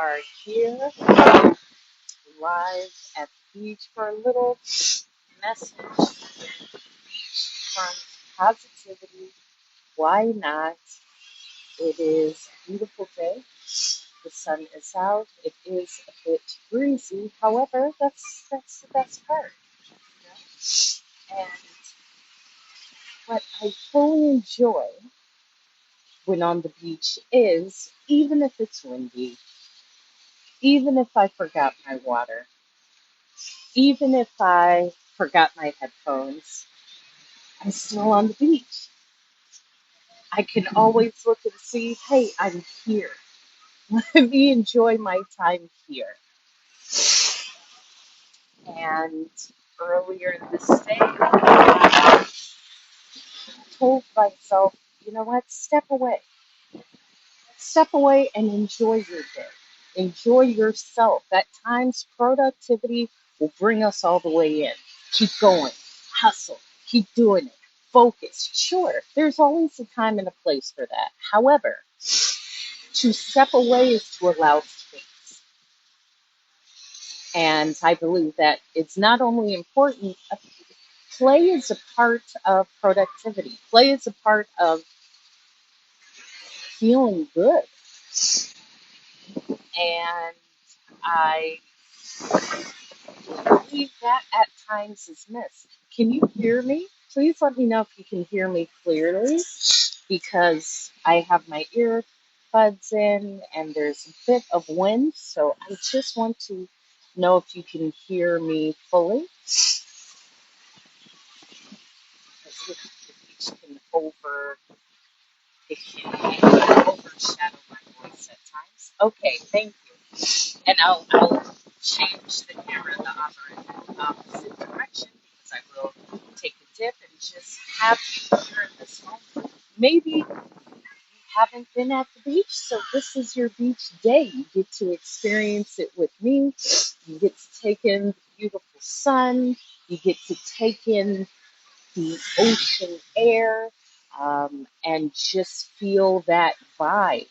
are here live at the beach for a little message with Beachfront Positivity. Why not? It is a beautiful day. The sun is out. It is a bit breezy. However, that's the best part. And what I fully enjoy when on the beach is, even if it's windy, even if I forgot my water, even if I forgot my headphones, I'm still on the beach. I can always look and see, hey, I'm here. Let me enjoy my time here. And earlier this day, I told myself, you know what, step away. Step away and enjoy your day. Enjoy yourself. At times, productivity will bring us all the way in. Keep going. Hustle. Keep doing it. Focus. Sure, there's always a time and a place for that. However, to step away is to allow space. And I believe that it's not only important, play is a part of productivity. Play is a part of feeling good. And I believe that at times is missed. Can you hear me? Please let me know if you can hear me clearly because I have my earbuds in and there's a bit of wind. So I just want to know if you can hear me fully because the beach can overshadow my voice at times. Okay, thank you. And I'll change the camera the opposite direction because I will take a dip and just have you here in this moment. Maybe you haven't been at the beach, so this is your beach day. You get to experience it with me. You get to take in the beautiful sun. You get to take in the ocean air and just feel that vibe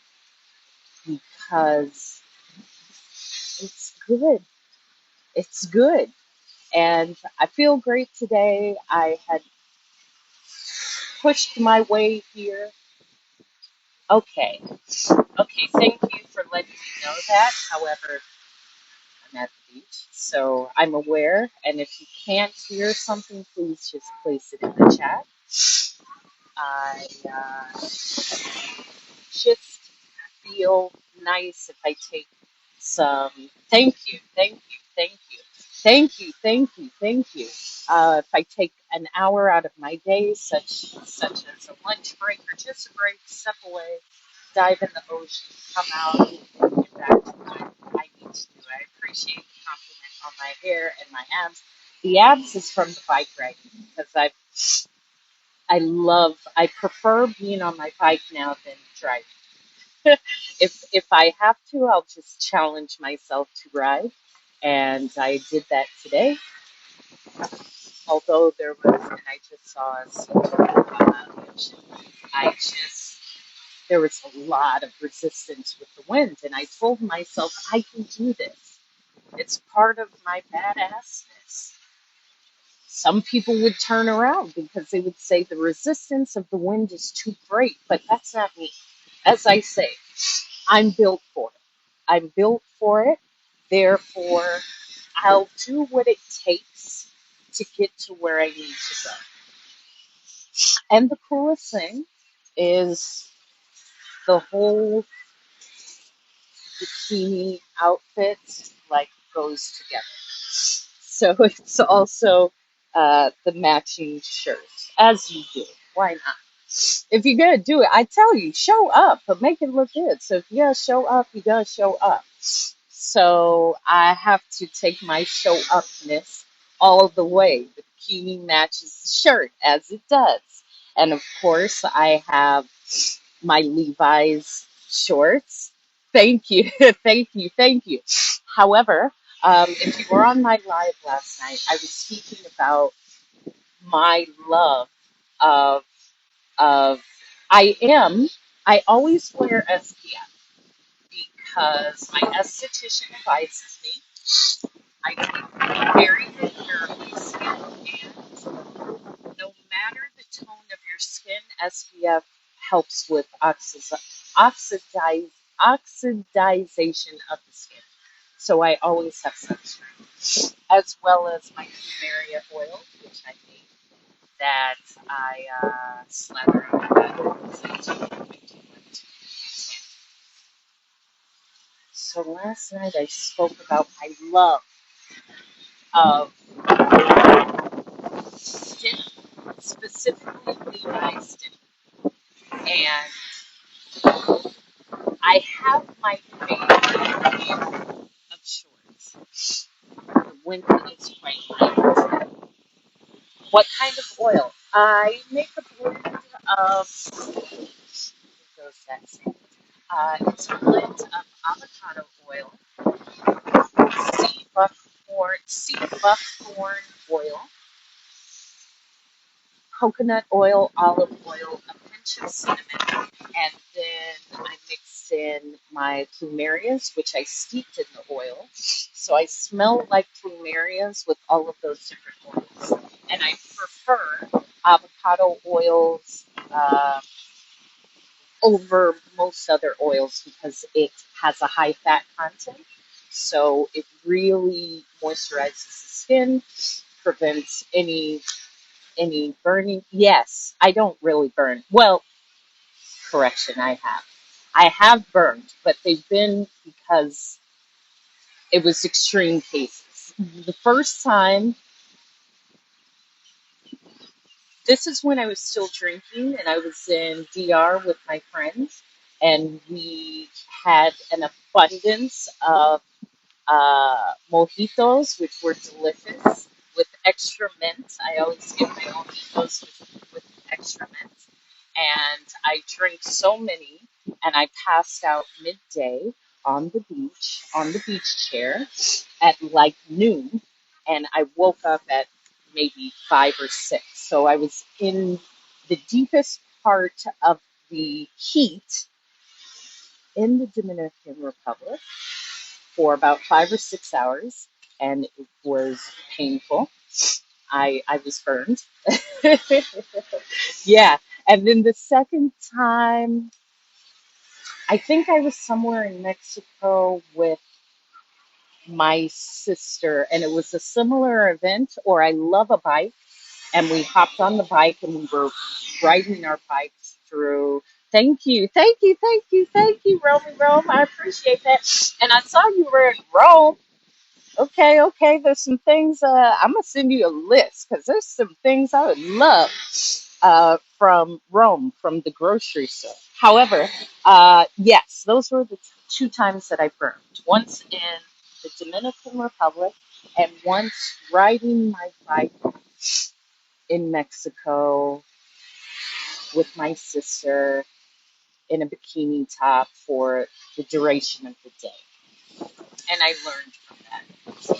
because it's good. It's good. And I feel great today. I had pushed my way here. Okay. Okay. Thank you for letting me know that. However, I'm at the beach, so I'm aware. And if you can't hear something, please just place it in the chat. I just feel nice if I take some. Thank you, thank you, thank you, thank you, thank you, thank you. If I take an hour out of my day, such as a lunch break or just a break, step away, dive in the ocean, come out, and get back to what I need to do. I appreciate the compliment on my hair and my abs. The abs is from the bike riding because I prefer being on my bike now than driving. If I have to, I'll just challenge myself to ride, and I did that today. Although I just saw a the ocean. I just there was a lot of resistance with the wind, and I told myself I can do this. It's part of my badassness. Some people would turn around because they would say the resistance of the wind is too great, but that's not me. As I say, I'm built for it. I'm built for it. Therefore, I'll do what it takes to get to where I need to go. And the coolest thing is the whole bikini outfit like goes together. So it's also the matching shirt, as you do. Why not? If you're gonna do it, I tell you, show up, but make it look good. So if you gotta show up, you gotta show up. So I have to take my show upness all the way. The bikini matches the shirt as it does. And of course, I have my Levi's shorts. Thank you, thank you, thank you. However, if you were on my live last night, I was speaking about my love of of I always wear SPF because my esthetician advises me. I take very good care of my skin, and no matter the tone of your skin, SPF helps with oxidization of the skin. So I always have sunscreen, as well as my plumeria oil, which I make that I slather on my body because I do like to tan. So last night I spoke about my love of stiff, specifically Levi stiff, and I have my favorite pair of shorts. The winter is quite light. What kind of oil? I make a blend of, what goes that say? It's a blend of avocado oil, sea buckthorn oil, coconut oil, olive oil, a pinch of cinnamon, and then I mixed in my plumerias, which I steeped in the oil. So I smell like plumerias with all of those different oils. And I prefer avocado oils over most other oils because it has a high fat content. So it really moisturizes the skin, prevents any burning. Yes, I don't really burn. Well, correction, I have. I have burned, but they've been because it was extreme cases. The first time, this is when I was still drinking and I was in DR with my friends, and we had an abundance of mojitos, which were delicious with extra mint. I always get my mojitos with extra mint. And I drank so many, and I passed out midday on the beach chair at like noon, and I woke up at maybe 5 or 6. So I was in the deepest part of the heat in the Dominican Republic for about 5 or 6 hours, and it was painful. I was burned. Yeah. And then the second time, I think I was somewhere in Mexico with my sister, and it was a similar event, or I love a bike, and we hopped on the bike and we were riding our bikes through. Thank you, thank you, thank you, thank you, Romy Rome. I appreciate that. And I saw you were in Rome. Okay, okay. There's some things. I'm gonna send you a list because there's some things I would love from Rome, from the grocery store. However, yes, those were the two times that I burned. Once in the Dominican Republic, and once riding my bike in Mexico with my sister in a bikini top for the duration of the day. And I learned from that. So,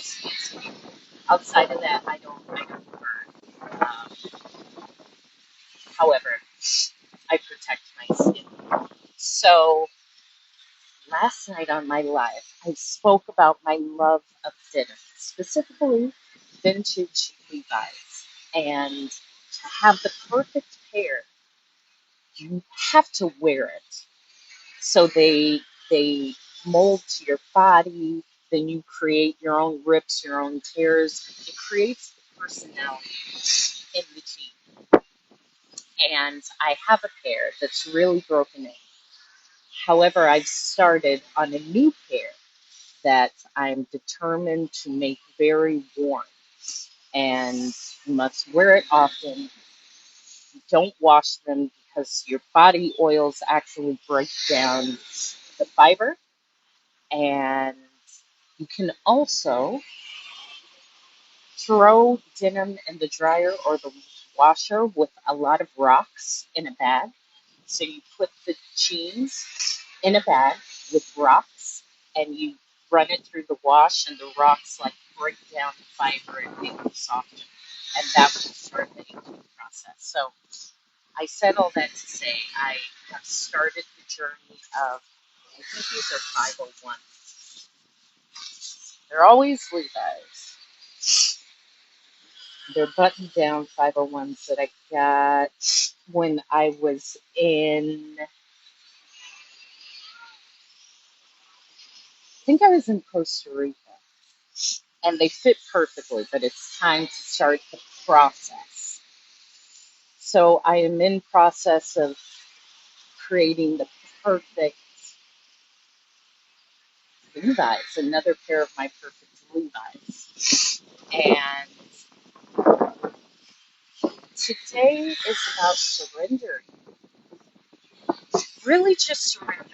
outside of that, I don't burn. However, I protect my skin. So last night on my live, I spoke about my love of denim, specifically vintage Levi's. And to have the perfect pair, you have to wear it. So they mold to your body. Then you create your own rips, your own tears. It creates the personality in the jean. And I have a pair that's really broken in. However, I've started on a new pair that I'm determined to make very warm. And you must wear it often. Don't wash them because your body oils actually break down the fiber. And you can also throw denim in the dryer or the washer with a lot of rocks in a bag. So you put the jeans in a bag with rocks and you run it through the wash, and the rocks like break down the fiber and make them softer. And that will start the aging process. So I said all that to say I have started the journey of I think these are 501. They're always Levi's. They're button down 501s that I got when I was I think I was in Costa Rica. And they fit perfectly, but it's time to start the process. So I am in process of creating the perfect Levi's, another pair of my perfect Levi's. And today is about surrendering. Really just surrendering.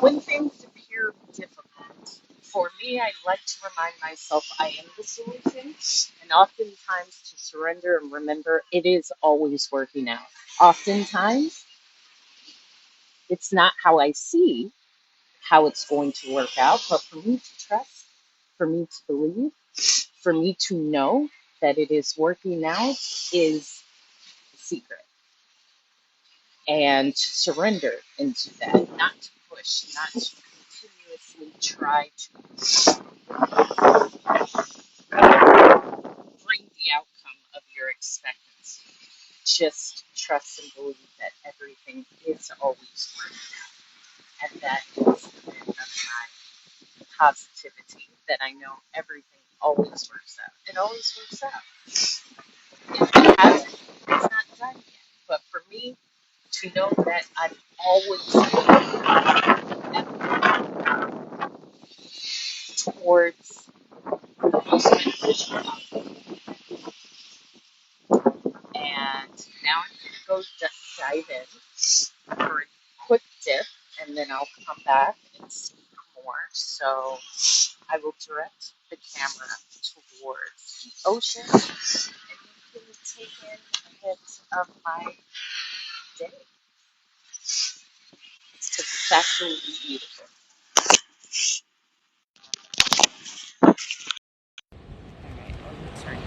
When things appear difficult, for me, I like to remind myself I am the solution. And oftentimes to surrender and remember it is always working out. Oftentimes, it's not how I see how it's going to work out, but for me to trust, for me to believe, for me to know that it is working out is the secret. And to surrender into that, not to push, not to continuously try to bring the outcome of your expectancy. Just trust and believe that everything is always working out. And that is the bit of my positivity, that I know everything always works out. It always works out. If it hasn't, it's not done yet. But for me, to know that I'm always towards the most beneficial outcome. And now I'm going to go dive in for a quick dip, and then I'll come back and speak more. So I will direct the camera towards the ocean, and you can take in a bit of my day, because it's absolutely beautiful. All right, I'll turn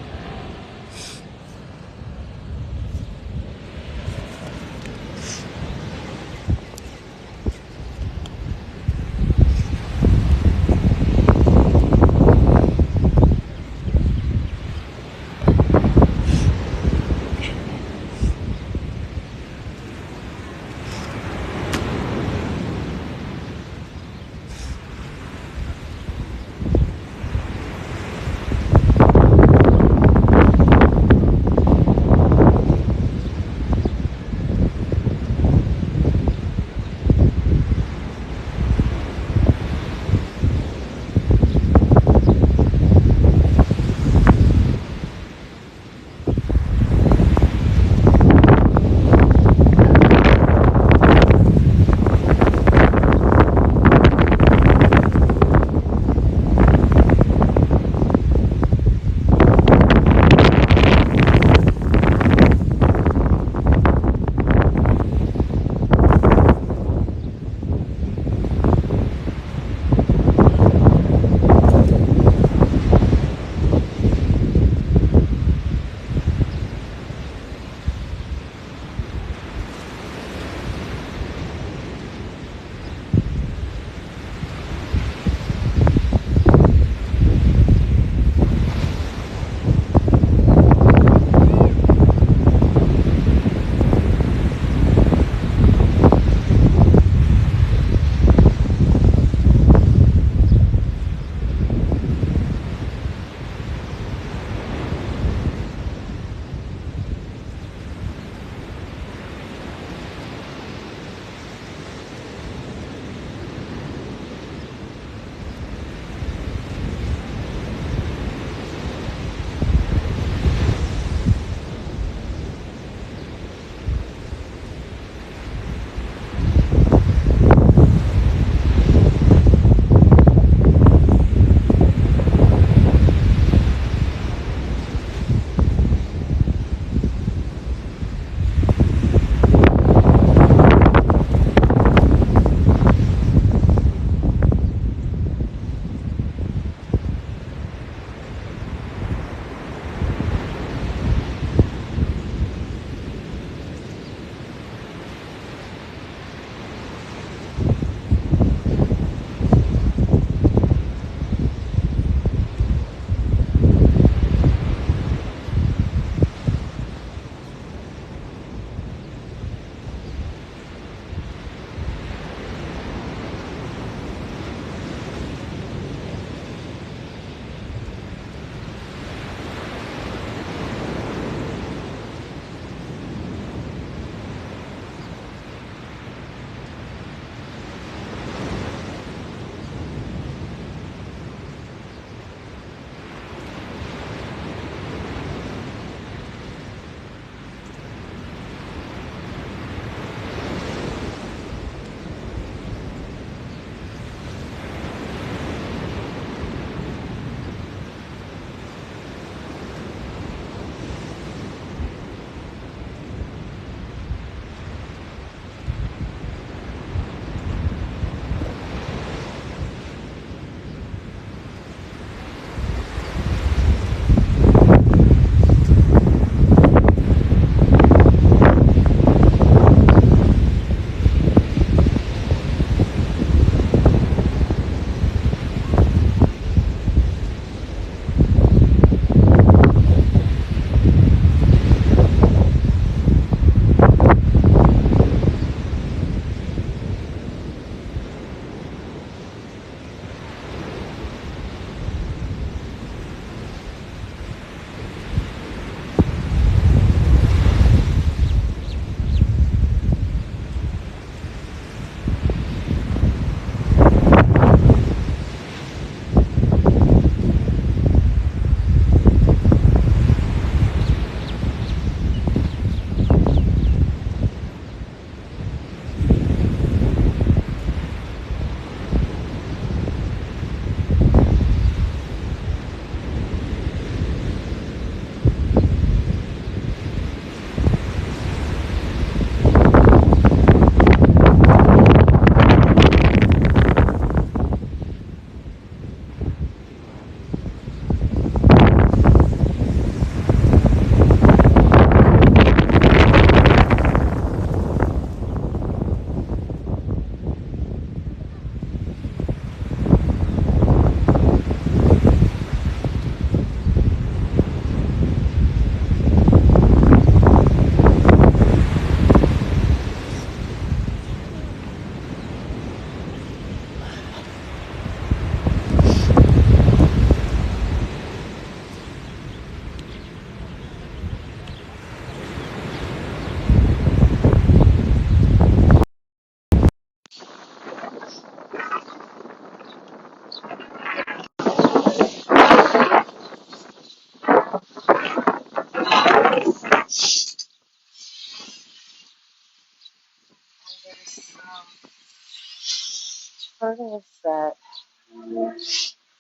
turtles that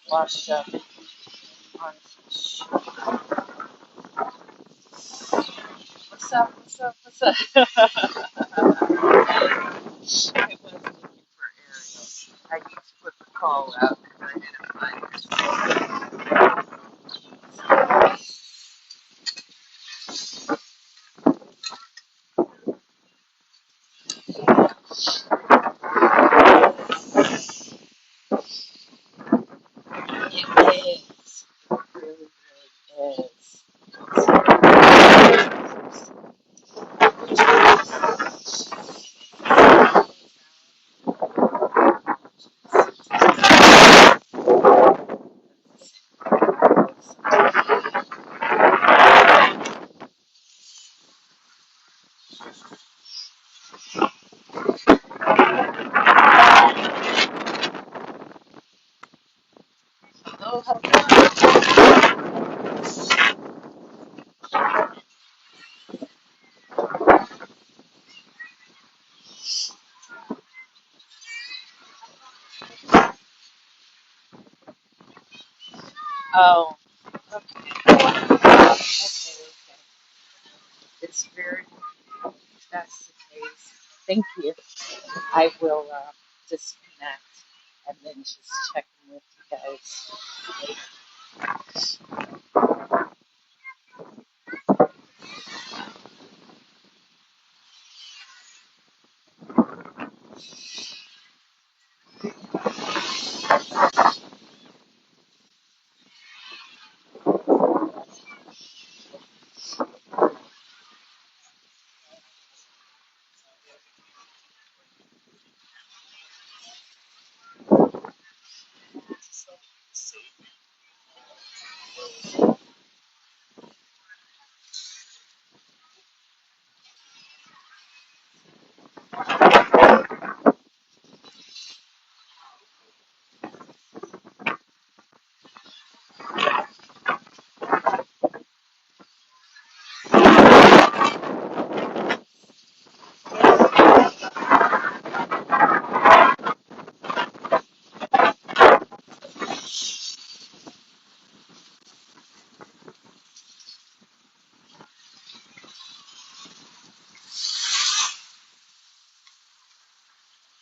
washed up on some shore. What's up? What's up? What's up? I was looking for Ariel. I need to put the call out because I didn't find her. It is. It really, really is. Hello, hello. Oh, okay. Okay, okay. It's very, that's the case. Thank you. I will disconnect and then just check in with you guys later.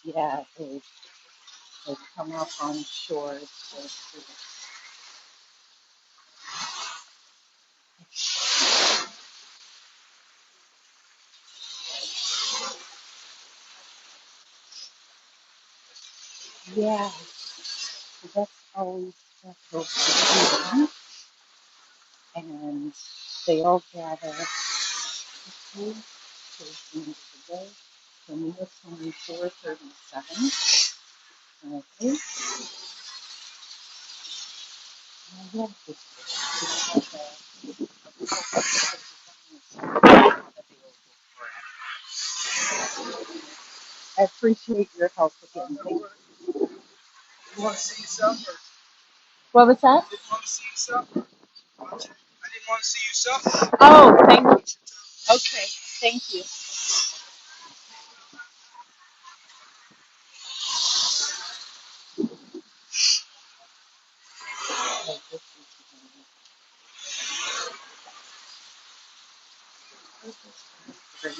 Yeah, they come up on shore. Yeah, so that's always what folks do. And they all gather quickly towards the end of the day. For me, it's only 4:37. Okay, and I love this book. It has available for us. I appreciate your help again. Thank you. You want to see something? What was that? I didn't want to see you suffer. I didn't want to see you suffer. Oh, thank you. Okay, thank you. Okay, this is great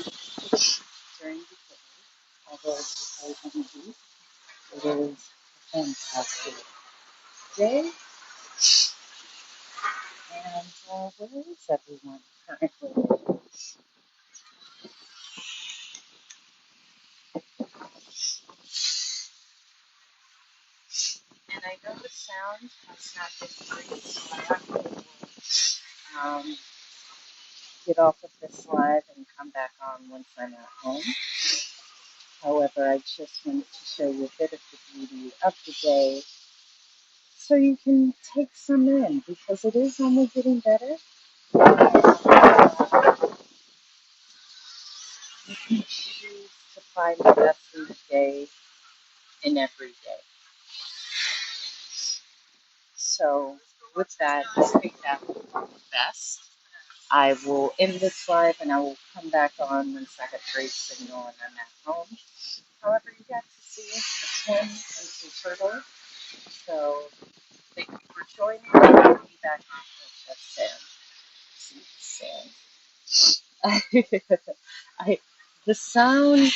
during the day. Although it's cold and deep, it is a fantastic day. And where is everyone currently? And I know the sound has not been great, so I actually will get off of this live and come back on once I'm at home. However, I just wanted to show you a bit of the beauty of the day so you can take some in because it is only getting better. You can choose to find the best in the day in every day. So, with that, I think that will be best. I will end this live and I will come back on once I have great signal and I'm at home. However, you guys see a swim and some turtles. So thank you for joining. I'll be back on with sand. I, the sound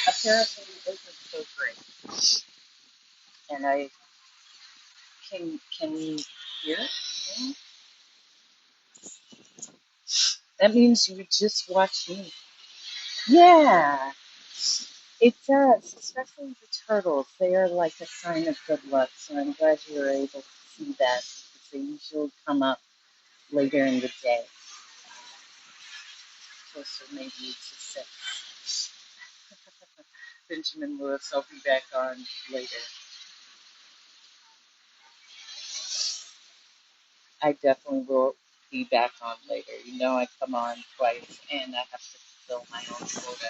apparently isn't so great, and I can you hear it? No? That means you would just watch me. Yeah, it does, especially the turtles. They are like a sign of good luck. So I'm glad you were able to see that because they usually come up later in the day, closer maybe to 6. Benjamin Lewis, I'll be back on later. I definitely will be back on later. You know I come on twice and I have to fulfill my own quota.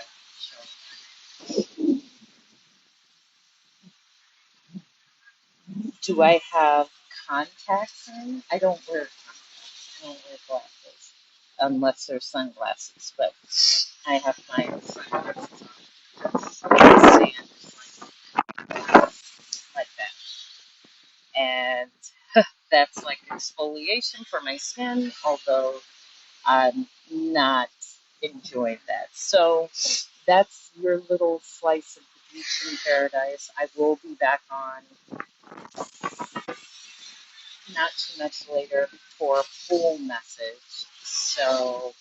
Do I have contacts in? I don't wear contacts. I don't wear glasses unless they're sunglasses. But I have my sunglasses on because sand is like that, and that's like exfoliation for my skin. Although I'm not enjoying that. So that's your little slice of the beach in paradise. I will be back on not too much later for a full message. So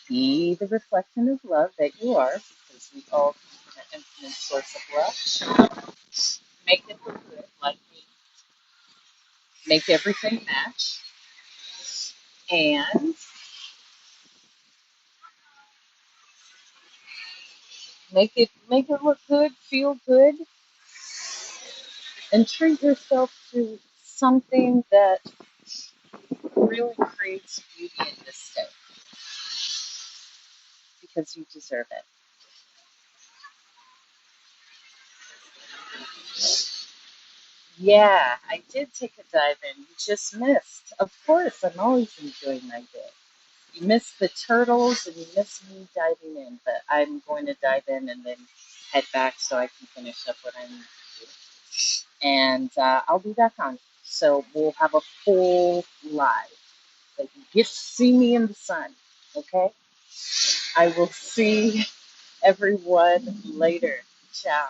be the reflection of love that you are, because we all come from an infinite source of love. Make it look good, like me. Make everything match, and make it look good, feel good, and treat yourself to something that really creates beauty in this day because you deserve it. Yeah, I did take a dive in. You just missed. Of course, I'm always enjoying my day. You missed the turtles and you missed me diving in, but I'm going to dive in and then head back so I can finish up what I need to do. And I'll be back on. So we'll have a full live. Like you get to see me in the sun, okay? I will see everyone later. Ciao.